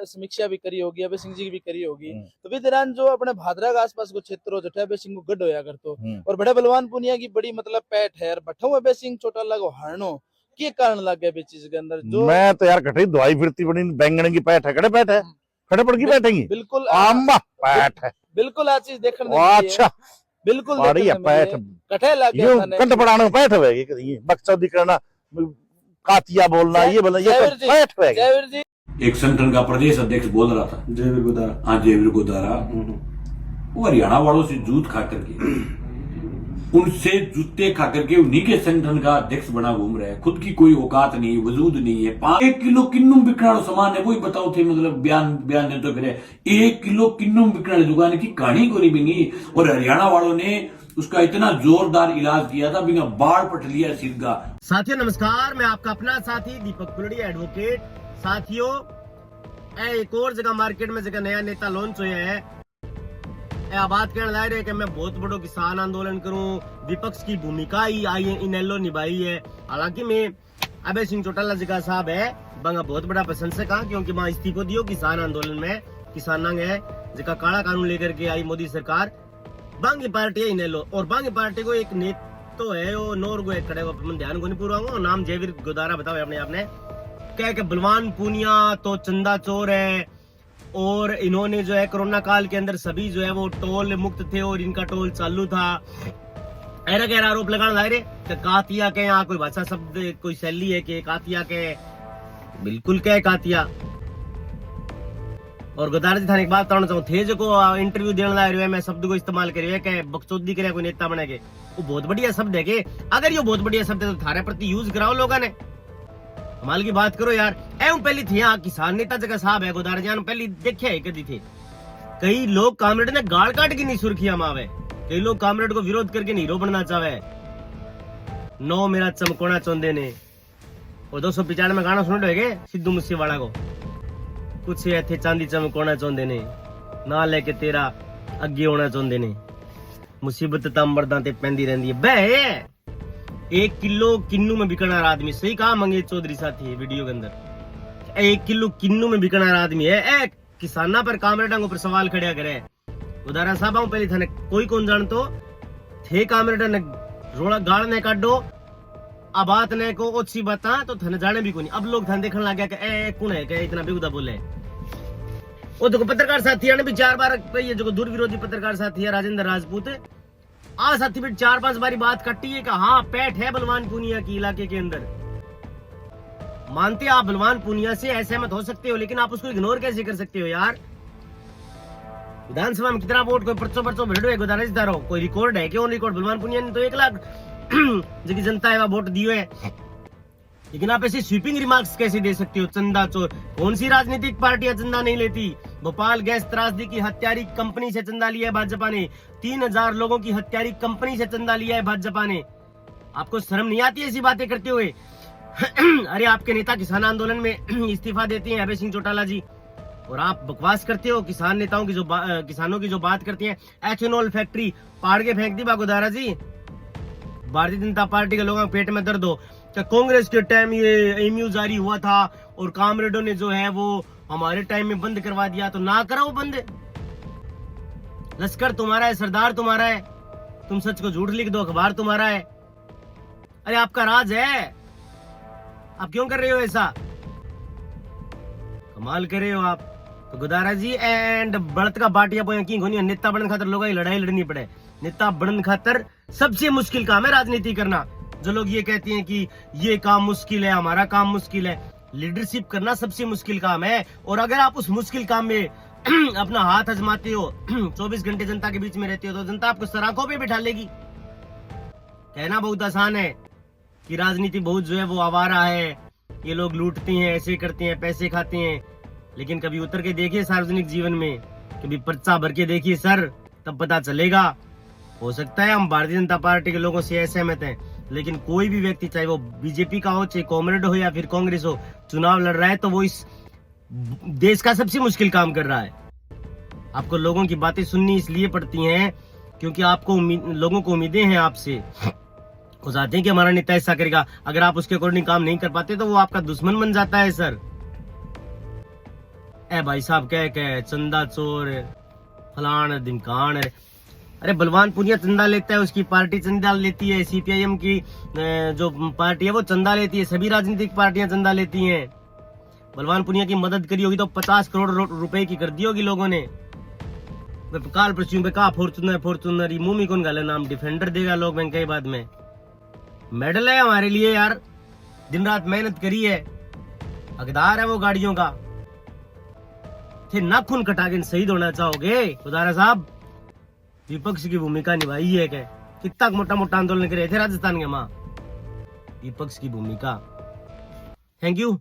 समीक्षा भी करी होगी, अभय सिंह जी की भी करी होगी। तो भी दौरान जो अपने भादरा के आसपास को क्षेत्र जो अभय सिंह को गढ़ होया करतो और बड़े बलवान पुनिया की बड़ी मतलब पैठ है और बठो अभय सिंह चौटाला को हरनो के कारण लग गया चीज के अंदर जो मैं तो यार घटे दवाई फिरती बड़ी बैंगन की पैठ है, कड़े पैठ है, खड़े पड़ की बैठेंगी बिल्कुल आम्बा पैठ है, बिल्कुल आ चीज देखने अच्छा बिल्कुल बड़ी है पैठ, कठे लग यूं गया कंठ पड़ाने में पैठ होगी कहीं बकचौदी करना, कातिया बोलना, ये बोलना, ये पैठ होगी। जयवीर जी एक संगठन का प्रदेश अध्यक्ष बोल रहा था, जयवीर गोदारा। हाँ जयवीर गोदारा, वो हरियाणा वालों से जूत खा करके उनसे जूते खा करके उन्हीं के संगठन का अध्यक्ष बना घूम रहा है। खुद की कोई औकात नहीं, वजूद नहीं है। 1 किलो किन्नू बिकना सामान है, वही बताओ थे मतलब बयान ने तो फिर 1 किलो किन्नू बिकने दुकान की कहानी को नहीं बिनी। और हरियाणा वालों ने उसका इतना जोरदार इलाज किया था, बिना बाढ़ पट लिया सीधा। साथियों नमस्कार, मैं आपका अपना साथी दीपक कुलड़ी एडवोकेट। साथियों एक और जगह मार्केट में जगह नया नेता लॉन्च हुआ है। बात कहने लग रहे कि मैं बहुत बड़ा किसान आंदोलन करूं, विपक्ष की भूमिका ही आई इनेलो निभाई है। हालांकि मैं अभय सिंह चौटाला जी का साहब है बंगा बहुत बड़ा प्रशंसक हाँ, क्योंकि वहां इस्तीफो दियो किसान आंदोलन में किसाना है जिसका काला कानून लेकर के आई मोदी सरकार। बांगी पार्टी है इनेलो और बांगी पार्टी को एक नेता है वो नोरगो एक खड़े ध्यान को नहीं पूरा नाम जयवीर गोदारा बताओ अपने आपने कह के बलवान पूनिया तो चंदा चोर है और इन्होंने जो है कोरोना काल के अंदर सभी जो है वो टोल मुक्त थे और इनका टोल चालू था। ऐसा कह आरोप लगाना ला रहे कातिया के यहाँ कोई भाषा शब्द कोई शैली है कि कातिया के बिल्कुल क्या कातिया। और गोदारा जी थाने एक बात बताना चाहूँ थे जो को इंटरव्यू देने ला रहे मैं शब्द को इस्तेमाल करिए कि बकचोदी करे कोई नेता बने के वो बहुत बढ़िया शब्द है कि अगर ये बहुत बढ़िया शब्द है तो थारे प्रति यूज कराओ लोगों ने। कमाल की बात करो यार। एवं पहली थी यहाँ किसान नेता जगह साहब है गोदारा जान पहली देखे है कदी थे कई लोग कामरेड ने गाड़ काट की नहीं सुर्खियां मावे, कई लोग कामरेड को विरोध करके हीरो बनना चाहे। नो मेरा चमकोना चौंदे ने वो 295 में गाना सुन रहे सिद्धू मूसेवाला को कुछ ऐथे चांदी चमकोना चाहते ने ना लेके तेरा अगे होना चाहते ने मुसीबत तां मर्दां ते पैंदी रहंदी है। बे 1 किलो किन्नू में बिकना आदमी सही कहा मंगेश चौधरी साथी वीडियो के अंदर 1 किलो किन्नू में बिकना आदमी है। किसाना पर कामरेडा पर सवाल खड़ा करे उदाहरण साहब पहले थाने कोई कौन जान तो थे कामरेडा ने रोड़ा गाड़ ने काटो अब बात ने को ओछी बात तो थाने जाने भी कोनी। अब लोग थाने देखने लग गया कि ए कौन है क्या इतना बेहुदा बोले। वो देखो पत्रकार साथी ने भी 4 बार ये जो दूर विरोधी पत्रकार साथी है राजेंद्र राजपूत आ साथी भी 4-5 बारी बात कट्टी है कि हाँ पैठ है बलवान पूनिया की इलाके के अंदर। मानते आप बलवान पूनिया से असहमत हो सकते हो लेकिन आप उसको इग्नोर कैसे कर सकते हो यार। विधानसभा में कितना वोट कोई परचो भेड़ो है गोदारा कोई रिकॉर्ड है क्यों रिकॉर्ड बलवान पूनिया ने तो 1 लाख जो जनता है वोट दियो है। लेकिन आप ऐसे स्वीपिंग रिमार्क्स कैसे दे सकते हो। चंदा चोर कौन सी राजनीतिक पार्टियां चंदा नहीं लेती। भोपाल गैस त्रासदी की हत्यारी कंपनी से चंदा लिया है भाजपा ने, 3000 लोगों की हत्यारी कंपनी से चंदा लिया है भाजपा ने। आपको शर्म नहीं आती ऐसी बातें करते हुए। अरे आपके नेता किसान आंदोलन में इस्तीफा देते हैं अभय सिंह चौटाला जी और आप बकवास करते हो। किसान नेताओं की जो किसानों की जो बात करती हैं एथेनॉल फैक्ट्री पाड़ के फेंक दी बागोदारा जी। भारतीय जनता पार्टी के लोगों के पेट में दर्द हो कांग्रेस के टाइम ये एमयू जारी हुआ था और कामरेडों ने जो है वो हमारे टाइम में बंद करवा दिया तो ना करो बंद। लश्कर तुम्हारा है, सरदार तुम्हारा है, तुम सच को झूठ लिख दो, अखबार तुम्हारा है। अरे आपका राज है, आप क्यों कर रहे हो ऐसा, कमाल कर रहे हो आप। तो गोदारा जी एंड बढ़त का बाटिया पो यकीन होनी नेता बनने खातर लोगों की लड़ाई लड़नी पड़े। नेता बनने खातर सबसे मुश्किल काम है राजनीति करना। जो लोग ये कहते हैं कि ये काम मुश्किल है हमारा काम मुश्किल है, लीडरशिप करना सबसे मुश्किल काम है। और अगर आप उस मुश्किल काम में अपना हाथ आजमाते हो 24 घंटे जनता के बीच में रहते हो तो जनता आपको सराखों पे बिठा लेगी। कहना बहुत आसान है कि राजनीति बहुत जो है वो आवारा है, ये लोग लूटते हैं ऐसे करते हैं पैसे खाते हैं, लेकिन कभी उतर के देखिए सार्वजनिक जीवन में, कभी पर्चा भर के देखिए सर, तब पता चलेगा। हो सकता है हम भारतीय जनता पार्टी के लोगों से असहमत हैं लेकिन कोई भी व्यक्ति चाहे वो बीजेपी का हो चाहे कॉमरेड हो या फिर कांग्रेस हो चुनाव लड़ रहा है तो वो इस देश का सबसे मुश्किल काम कर रहा है। आपको लोगों की बातें सुननी इसलिए पड़ती हैं क्योंकि आपको लोगों को उम्मीदें हैं आपसे, वो चाहते हैं कि हमारा नेता ऐसा करेगा। अगर आप उसके अकॉर्डिंग काम नहीं कर पाते तो वो आपका दुश्मन बन जाता है सर। ए भाई साहब कह चंदा चोर फलान ढिमकान। अरे बलवान पुनिया चंदा लेता है, उसकी पार्टी चंदा लेती है, सीपीआईएम की जो पार्टी है वो चंदा लेती है, सभी राजनीतिक पार्टियां चंदा लेती हैं। बलवान पुनिया की मदद करी होगी तो 50 करोड़ रुपए की कर दी होगी लोगों ने। काल प्रश्न पे कहा फॉर्चूनर मुंह में कौन गाले नाम डिफेंडर देगा लोग बैंक के बाद में। मेडल है हमारे लिए यार, दिन रात मेहनत करी है, हकदार है वो गाड़ियों का। फिर नाखून कटा के शहीद होना चाहोगे खुदारा साहब? विपक्ष की भूमिका निभाई है क्या? कितना मोटा मोटा आंदोलन करे थे राजस्थान के माँ, विपक्ष की भूमिका। Thank you.